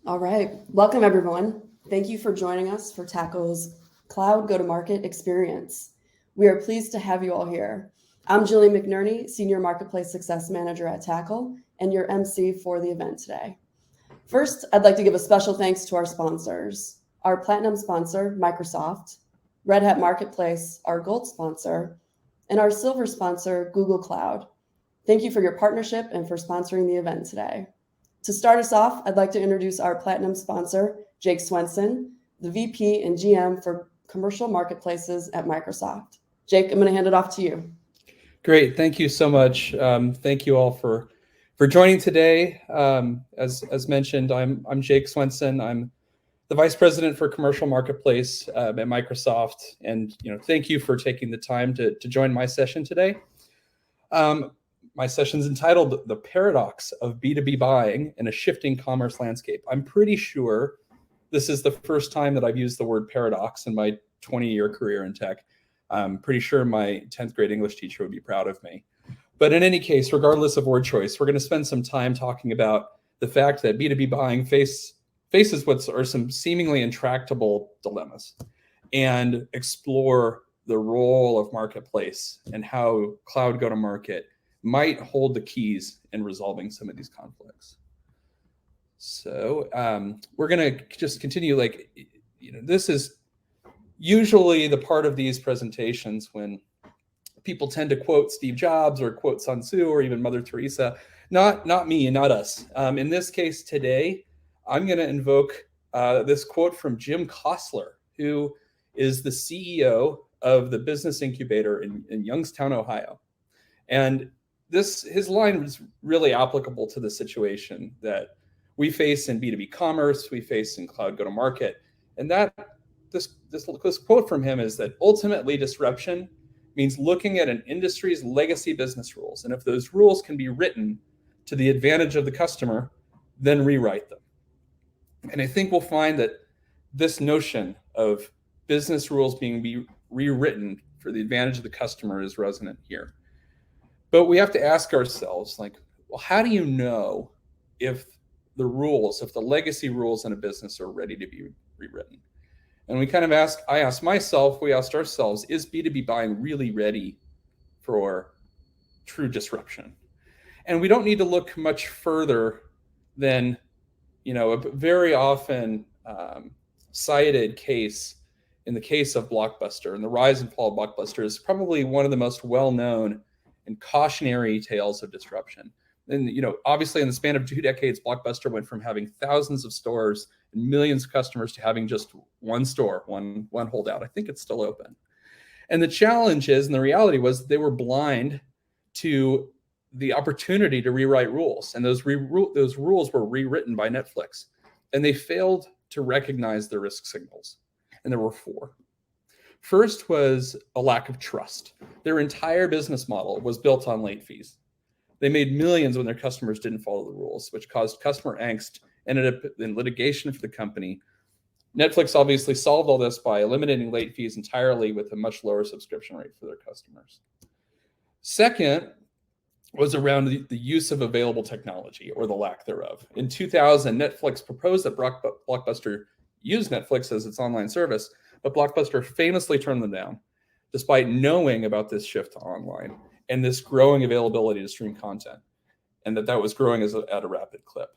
All right. Welcome, everyone. Thank you for joining us for Tackle's Cloud Go-to-Market Experience. We are pleased to have you all here. I'm Julie McNerney, Senior Marketplace Success Manager at Tackle, and your MC for the event today. First, I'd like to give a special thanks to our sponsors. Our Platinum sponsor, Microsoft, Red Hat Marketplace, our Gold sponsor, and our Silver sponsor, Google Cloud. Thank you for your partnership and for sponsoring the event today. To start us off, I'd like to introduce our Platinum sponsor, Jake Swenson, the VP and GM for Commercial Marketplaces at Microsoft. Jake, I'm going to hand it off to you. Great. Thank you so much. Thank you all for joining today. As mentioned, I'm Jake Swenson. I'm the Vice President for Commercial Marketplace at Microsoft. And thank you for taking the time to join my session today. My session is entitled The Paradox of B2B Buying in a Shifting Commerce Landscape. I'm pretty sure this is the first time that I've used the word paradox in my 20-year career in tech. I'm pretty sure my 10th grade English teacher would be proud of me. But in any case, regardless of word choice, we're going to spend some time talking about the fact that B2B buying faces what are some seemingly intractable dilemmas and explore the role of marketplace and how cloud go-to-market might hold the keys in resolving some of these conflicts. So we're going to just continue. This is usually the part of these presentations when people tend to quote Steve Jobs or quote Sun Tzu or even Mother Teresa. Not me, not us. In this case today, I'm going to invoke this quote from Jim Kostler, who is the CEO of the business incubator in Youngstown, Ohio. And his line was really applicable to the situation that we face in B2B commerce, we face in cloud go-to-market. And that this quote from him is that ultimately disruption means looking at an industry's legacy business rules. And if those rules can be written to the advantage of the customer, then rewrite them. And I think we'll find that this notion of business rules being rewritten for the advantage of the customer is resonant here. But we have to ask ourselves, how do you know if the legacy rules in a business are ready to be rewritten? And we we asked ourselves, is B2B buying really ready for true disruption? And we don't need to look much further than, a very often cited case in the case of Blockbuster. And the rise and fall of Blockbuster is probably one of the most well-known and cautionary tales of disruption. And obviously in the span of 2 decades, Blockbuster went from having thousands of stores and millions of customers to having just one store, one holdout. I think it's still open. And the challenge is, and the reality was, they were blind to the opportunity to rewrite rules. And those rules were rewritten by Netflix. And they failed to recognize the risk signals. And there were 4. First was a lack of trust. Their entire business model was built on late fees. They made millions when their customers didn't follow the rules, which caused customer angst, ended up in litigation for the company. Netflix obviously solved all this by eliminating late fees entirely with a much lower subscription rate for their customers. Second was around the use of available technology, or the lack thereof. In 2000, Netflix proposed that Blockbuster use Netflix as its online service, but Blockbuster famously turned them down, despite knowing about this shift to online and this growing availability to stream content, and that was growing at a rapid clip.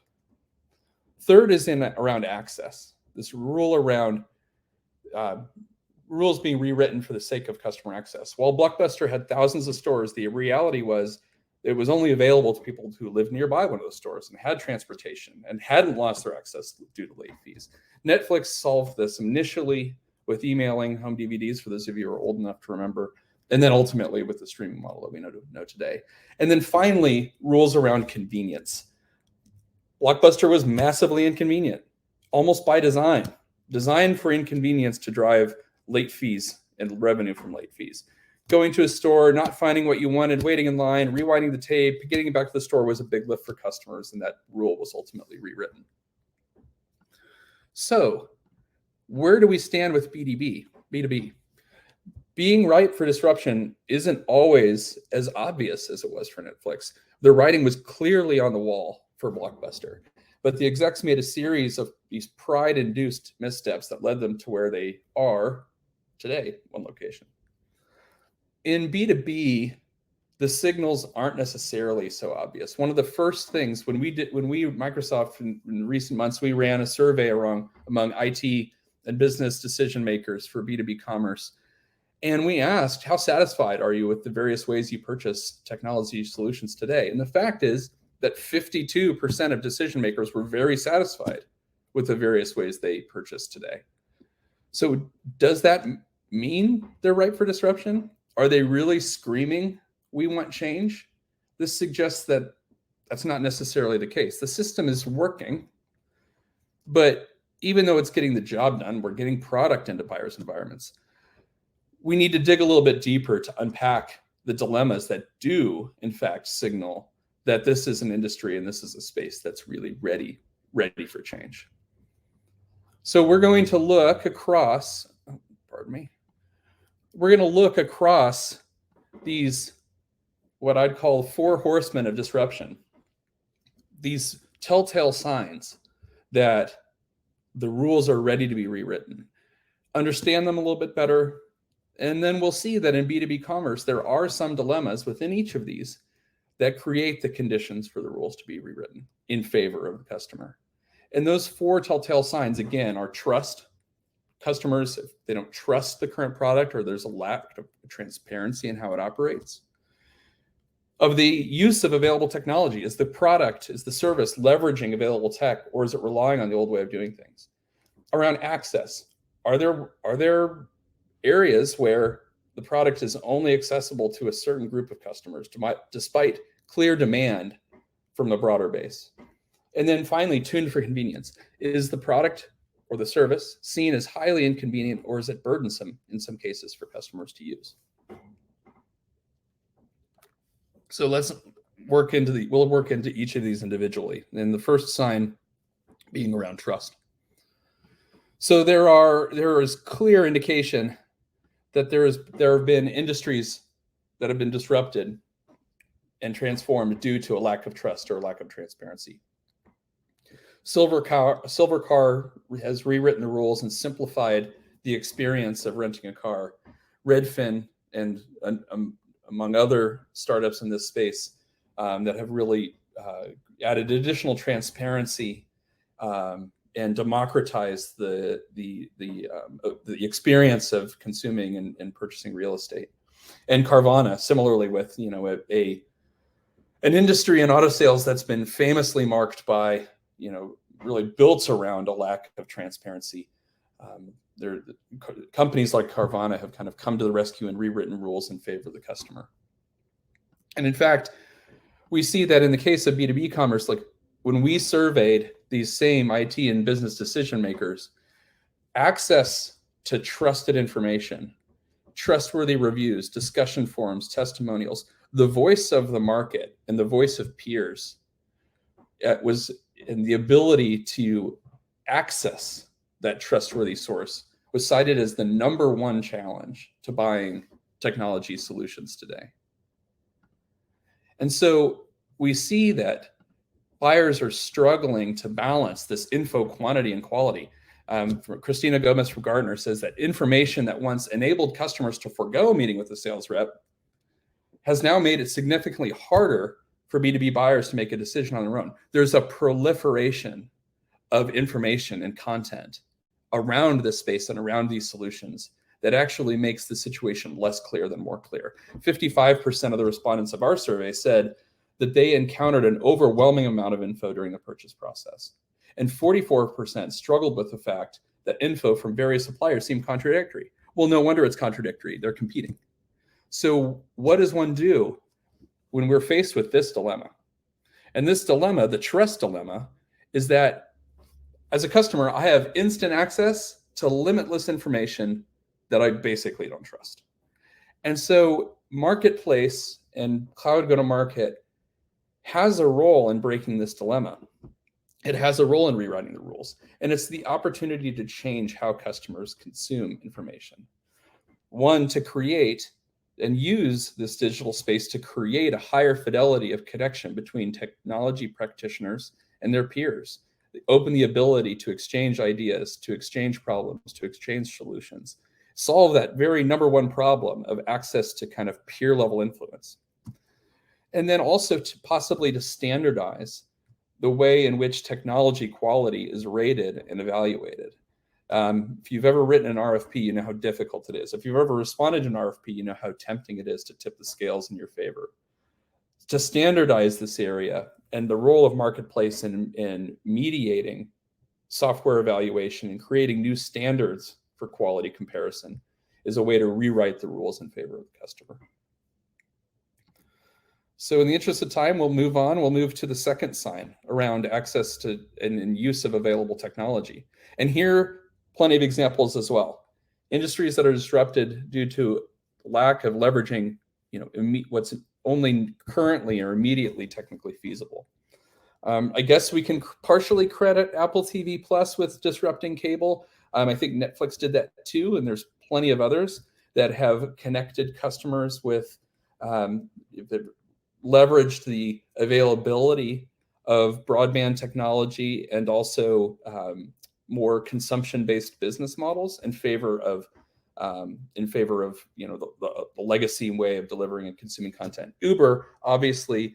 Third is around access. This rule around rules being rewritten for the sake of customer access. While Blockbuster had thousands of stores, the reality was it was only available to people who lived nearby one of those stores and had transportation and hadn't lost their access due to late fees. Netflix solved this initially with emailing home DVDs, for those of you who are old enough to remember, and then ultimately with the streaming model that we know today. And then finally, rules around convenience. Blockbuster was massively inconvenient, almost by design, designed for inconvenience to drive late fees and revenue from late fees. Going to a store, not finding what you wanted, waiting in line, rewinding the tape, getting it back to the store was a big lift for customers, and that rule was ultimately rewritten. So, where do we stand with B2B? Being ripe for disruption isn't always as obvious as it was for Netflix. The writing was clearly on the wall for Blockbuster. But the execs made a series of these pride-induced missteps that led them to where they are today, one location. In B2B, the signals aren't necessarily so obvious. One of the first things Microsoft in recent months, we ran a survey among IT and business decision makers for B2B commerce. And we asked, how satisfied are you with the various ways you purchase technology solutions today? And the fact is that 52% of decision makers were very satisfied with the various ways they purchase today. So does that mean they're ripe for disruption? Are they really screaming, we want change? This suggests that that's not necessarily the case. The system is working, but even though it's getting the job done, we're getting product into buyers' environments. We need to dig a little bit deeper to unpack the dilemmas that do, in fact, signal that this is an industry and this is a space that's really ready for change. So we're going to look across, we're going to look across these, what I'd call 4 horsemen of disruption, these telltale signs that the rules are ready to be rewritten, understand them a little bit better, and then we'll see that in B2B commerce, there are some dilemmas within each of these that create the conditions for the rules to be rewritten in favor of the customer. And those 4 telltale signs, again, are trust. Customers, if they don't trust the current product or there's a lack of transparency in how it operates. Of the use of available technology, is the service leveraging available tech, or is it relying on the old way of doing things? Around access, are there areas where the product is only accessible to a certain group of customers despite clear demand from the broader base? And then finally, tuned for convenience. Is the product or the service seen as highly inconvenient, or is it burdensome in some cases for customers to use? So we'll work into each of these individually. And the first sign being around trust. So there is clear indication that there have been industries that have been disrupted and transformed due to a lack of trust or a lack of transparency. Silver Car has rewritten the rules and simplified the experience of renting a car. Redfin and among other startups in this space that have really added additional transparency and democratized the experience of consuming and purchasing real estate. And Carvana, similarly, with an industry in auto sales that's been famously marked by really built around a lack of transparency. Companies like Carvana have kind of come to the rescue and rewritten rules in favor of the customer. And in fact, we see that in the case of B2B commerce, like when we surveyed these same IT and business decision makers, access to trusted information, trustworthy reviews, discussion forums, testimonials, the voice of the market and the voice of peers and the ability to access that trustworthy source was cited as the #1 challenge to buying technology solutions today. And so we see that buyers are struggling to balance this info quantity and quality. Christina Gomez from Gartner says that information that once enabled customers to forego meeting with a sales rep has now made it significantly harder for B2B buyers to make a decision on their own. There's a proliferation of information and content around this space and around these solutions that actually makes the situation less clear than more clear. 55% of the respondents of our survey said that they encountered an overwhelming amount of info during the purchase process. And 44% struggled with the fact that info from various suppliers seemed contradictory. Well, no wonder it's contradictory. They're competing. So what does one do when we're faced with this dilemma? And this dilemma, the trust dilemma, is that as a customer, I have instant access to limitless information that I basically don't trust. And so marketplace and cloud go-to-market has a role in breaking this dilemma. It has a role in rewriting the rules. And it's the opportunity to change how customers consume information. One, to create and use this digital space to create a higher fidelity of connection between technology practitioners and their peers, open the ability to exchange ideas, to exchange problems, to exchange solutions, solve that very number one problem of access to kind of peer level influence. And then also to possibly to standardize the way in which technology quality is rated and evaluated. If you've ever written an RFP, you know how difficult it is. If you've ever responded to an RFP, you know how tempting it is to tip the scales in your favor. To standardize this area and the role of marketplace in mediating software evaluation and creating new standards for quality comparison is a way to rewrite the rules in favor of the customer. So in the interest of time, we'll move on. We'll move to the second sign around access to and use of available technology. And here, plenty of examples as well. Industries that are disrupted due to lack of leveraging, what's only currently or immediately technically feasible. I guess we can partially credit Apple TV Plus with disrupting cable. I think Netflix did that too, and there's plenty of others that have connected customers with, that leveraged the availability of broadband technology and also more consumption-based business models in favor of the legacy way of delivering and consuming content. Uber obviously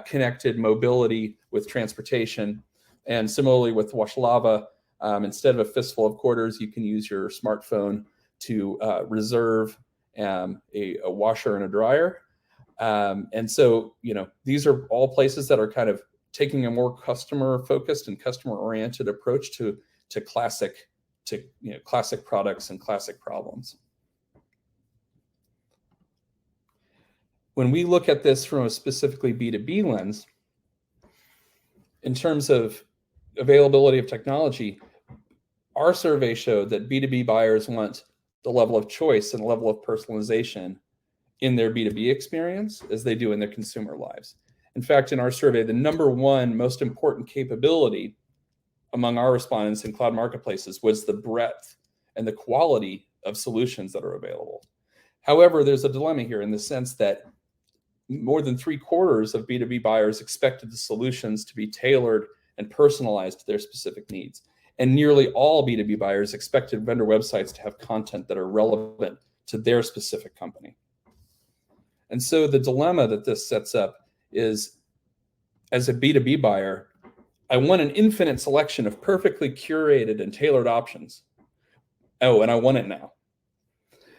connected mobility with transportation, and similarly with Washlava, instead of a fistful of quarters, you can use your smartphone to reserve a washer and a dryer. And so, these are all places that are kind of taking a more customer-focused and customer-oriented approach to classic products and classic problems. When we look at this from a specifically B2B lens, in terms of availability of technology, our survey showed that B2B buyers want the level of choice and the level of personalization in their B2B experience as they do in their consumer lives. In fact, in our survey, the number one most important capability among our respondents in cloud marketplaces was the breadth and the quality of solutions that are available. However, there's a dilemma here in the sense that more than 3/4 of B2B buyers expected the solutions to be tailored and personalized to their specific needs. And nearly all B2B buyers expected vendor websites to have content that are relevant to their specific company. And so the dilemma that this sets up is, as a B2B buyer, I want an infinite selection of perfectly curated and tailored options. Oh, and I want it now.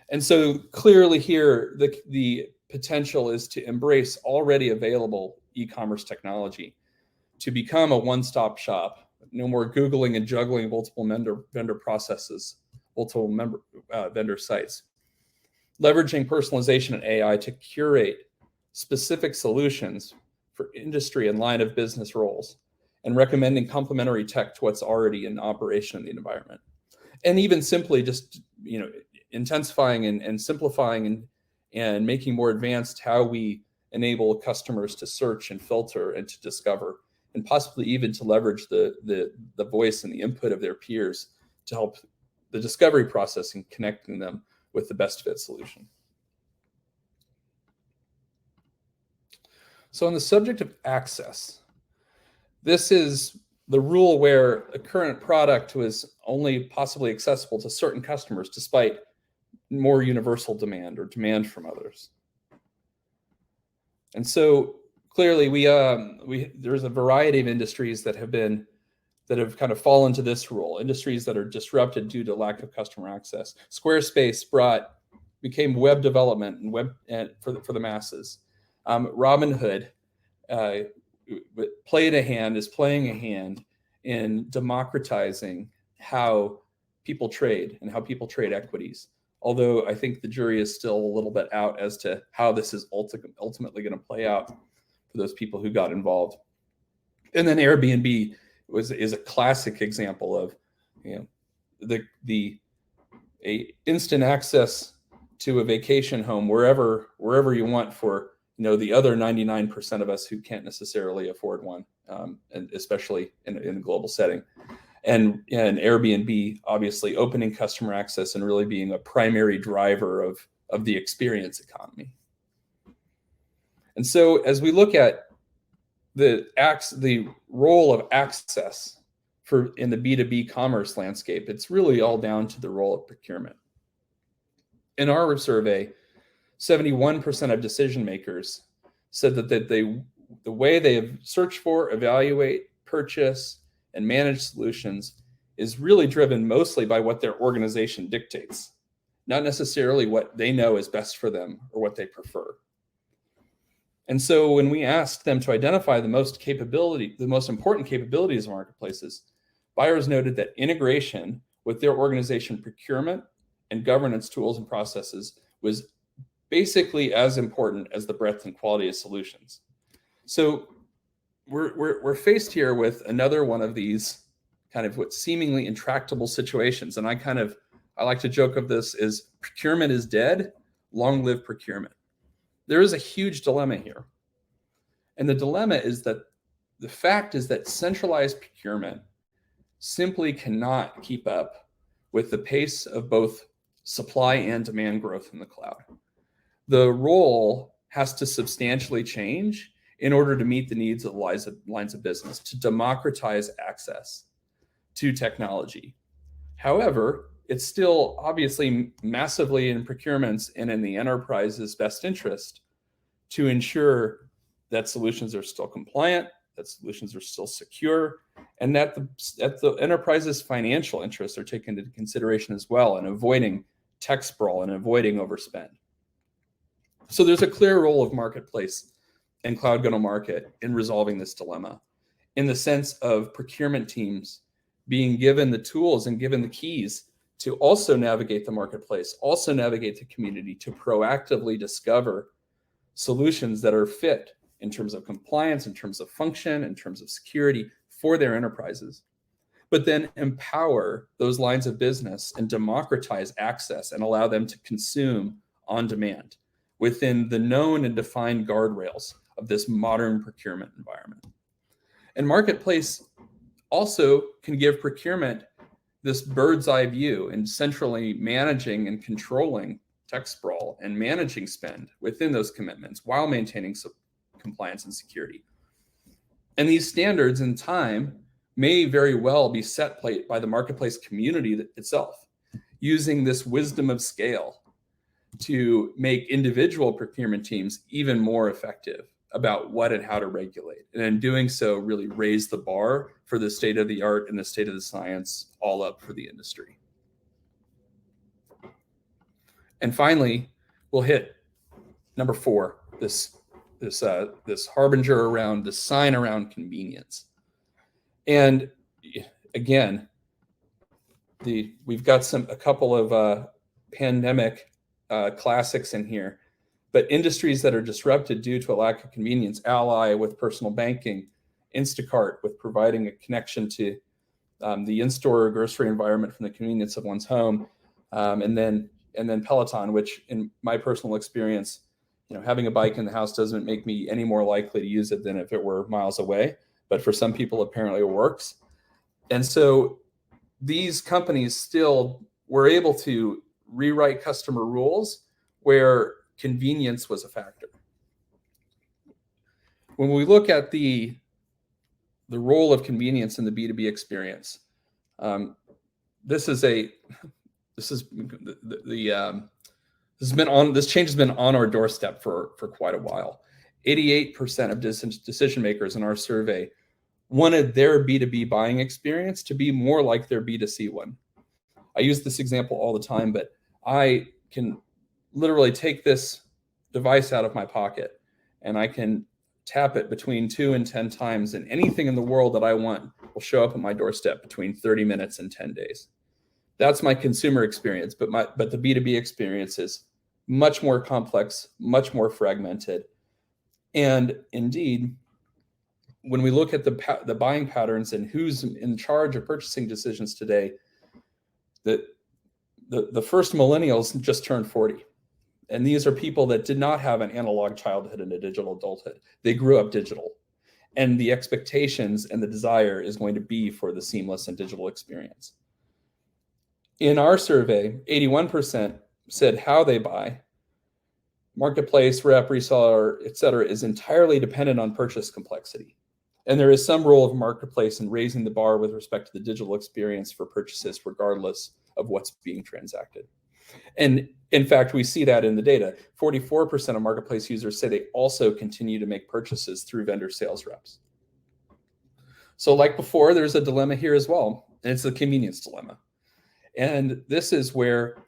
And so clearly here, the potential is to embrace already available e-commerce technology to become a one-stop shop. No more Googling and juggling multiple vendor processes, multiple vendor sites. Leveraging personalization and AI to curate specific solutions for industry and line of business roles, and recommending complementary tech to what's already in operation in the environment. And even simply just, intensifying and simplifying and making more advanced how we enable customers to search and filter and to discover, and possibly even to leverage the voice and the input of their peers to help the discovery process and connecting them with the best fit solution. So on the subject of access, this is the rule where a current product was only possibly accessible to certain customers despite more universal demand or demand from others. And so clearly there's a variety of industries that have kind of fallen to this rule, industries that are disrupted due to lack of customer access. Squarespace became web development and for the masses. Robinhood is playing a hand in democratizing how people trade and how people trade equities. Although I think the jury is still a little bit out as to how this is ultimately going to play out for those people who got involved. And then Airbnb is a classic example of, the instant access to a vacation home wherever you want for the other 99% of us who can't necessarily afford one, and especially in a global setting. And Airbnb obviously opening customer access and really being a primary driver of the experience economy. And so as we look at the role of access in the B2B commerce landscape, it's really all down to the role of procurement. In our survey, 71% of decision makers said that the way they have searched for, evaluate, purchase, and manage solutions is really driven mostly by what their organization dictates, not necessarily what they know is best for them or what they prefer. And so when we asked them to identify the most important capabilities of marketplaces, buyers noted that integration with their organization procurement and governance tools and processes was basically as important as the breadth and quality of solutions. So we're faced here with another one of these kind of what seemingly intractable situations. And I like to joke of this is procurement is dead, long live procurement. There is a huge dilemma here. And the dilemma is that the fact is that centralized procurement simply cannot keep up with the pace of both supply and demand growth in the cloud. The role has to substantially change in order to meet the needs of lines of business, to democratize access to technology. However, it's still obviously massively in procurement's and in the enterprise's best interest to ensure that solutions are still compliant, that solutions are still secure, and that the enterprise's financial interests are taken into consideration as well, and avoiding tech sprawl and avoiding overspend. So there's a clear role of marketplace and cloud go-to-market in resolving this dilemma, in the sense of procurement teams being given the tools and given the keys to also navigate the marketplace, also navigate the community, to proactively discover solutions that are fit in terms of compliance, in terms of function, in terms of security for their enterprises, but then empower those lines of business and democratize access and allow them to consume on demand within the known and defined guardrails of this modern procurement environment. And marketplace also can give procurement this bird's eye view in centrally managing and controlling tech sprawl and managing spend within those commitments while maintaining compliance and security. And these standards in time may very well be set by the marketplace community itself, using this wisdom of scale to make individual procurement teams even more effective about what and how to regulate. And in doing so, really raise the bar for the state of the art and the state of the science all up for the industry. And finally, we'll hit number 4, this harbinger around, this sign around convenience. And again, we've got a couple of pandemic classics in here, but industries that are disrupted due to a lack of convenience, Ally with personal banking, Instacart with providing a connection to the in-store grocery environment from the convenience of one's home, and then Peloton, which in my personal experience, having a bike in the house doesn't make me any more likely to use it than if it were miles away. But for some people, apparently it works. And so these companies still were able to rewrite customer rules where convenience was a factor. When we look at the role of convenience in the B2B experience, this change has been on our doorstep for quite a while. 88% of decision makers in our survey wanted their B2B buying experience to be more like their B2C one. I use this example all the time, but I can literally take this device out of my pocket and I can tap it between 2 and 10 times, and anything in the world that I want will show up at my doorstep between 30 minutes and 10 days. That's my consumer experience, but the B2B experience is much more complex, much more fragmented. And indeed, when we look at the buying patterns and who's in charge of purchasing decisions today, the first millennials just turned 40. And these are people that did not have an analog childhood and a digital adulthood. They grew up digital. And the expectations and the desire is going to be for the seamless and digital experience. In our survey, 81% said how they buy, marketplace, rep, reseller, et cetera, is entirely dependent on purchase complexity. And there is some role of marketplace in raising the bar with respect to the digital experience for purchases, regardless of what's being transacted. And in fact, we see that in the data. 44% of marketplace users say they also continue to make purchases through vendor sales reps. So like before, there's a dilemma here as well, and it's the convenience dilemma. And this is where,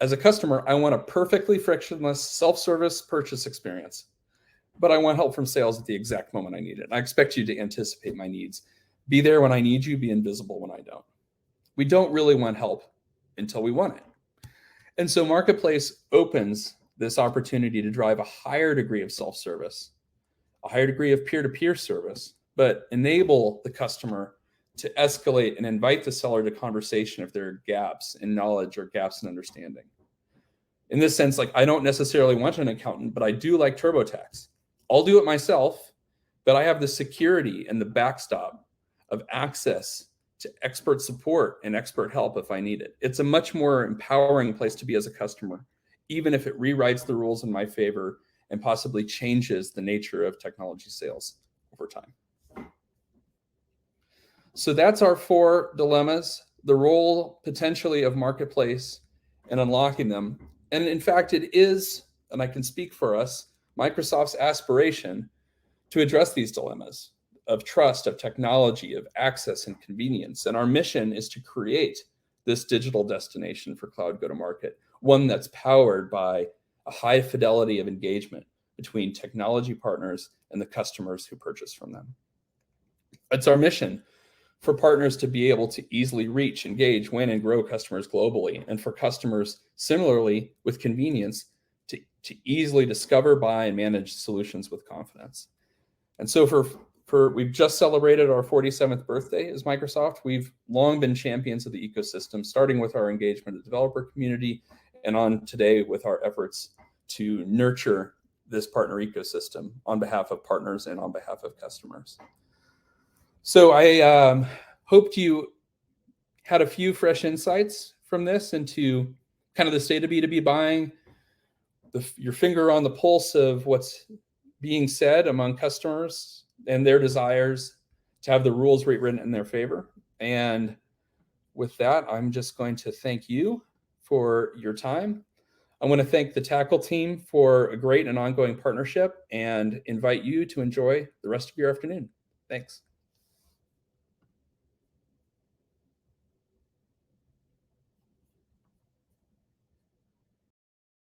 as a customer, I want a perfectly frictionless self-service purchase experience, but I want help from sales at the exact moment I need it. I expect you to anticipate my needs. Be there when I need you, be invisible when I don't. We don't really want help until we want it. And so Marketplace opens this opportunity to drive a higher degree of self-service, a higher degree of peer-to-peer service, but enable the customer to escalate and invite the seller to conversation if there are gaps in knowledge or gaps in understanding. In this sense, like, I don't necessarily want an accountant, but I do like TurboTax. I'll do it myself, but I have the security and the backstop of access to expert support and expert help if I need it. It's a much more empowering place to be as a customer, even if it rewrites the rules in my favor and possibly changes the nature of technology sales over time. So that's our 4 dilemmas, the role potentially of marketplace and unlocking them. And in fact, it is, and I can speak for us, Microsoft's aspiration to address these dilemmas of trust, of technology, of access and convenience. And our mission is to create this digital destination for cloud go-to-market, one that's powered by a high fidelity of engagement between technology partners and the customers who purchase from them. It's our mission for partners to be able to easily reach, engage, win, and grow customers globally, and for customers similarly with convenience to easily discover, buy, and manage solutions with confidence. And so we've just celebrated our 47th birthday as Microsoft. We've long been champions of the ecosystem, starting with our engagement with the developer community and on today with our efforts to nurture this partner ecosystem on behalf of partners and on behalf of customers. So I hoped you had a few fresh insights from this into kind of the state of B2B buying, your finger on the pulse of what's being said among customers and their desires to have the rules rewritten in their favor. And with that, I'm just going to thank you for your time. I want to thank the Tackle team for a great and ongoing partnership and invite you to enjoy the rest of your afternoon. Thanks.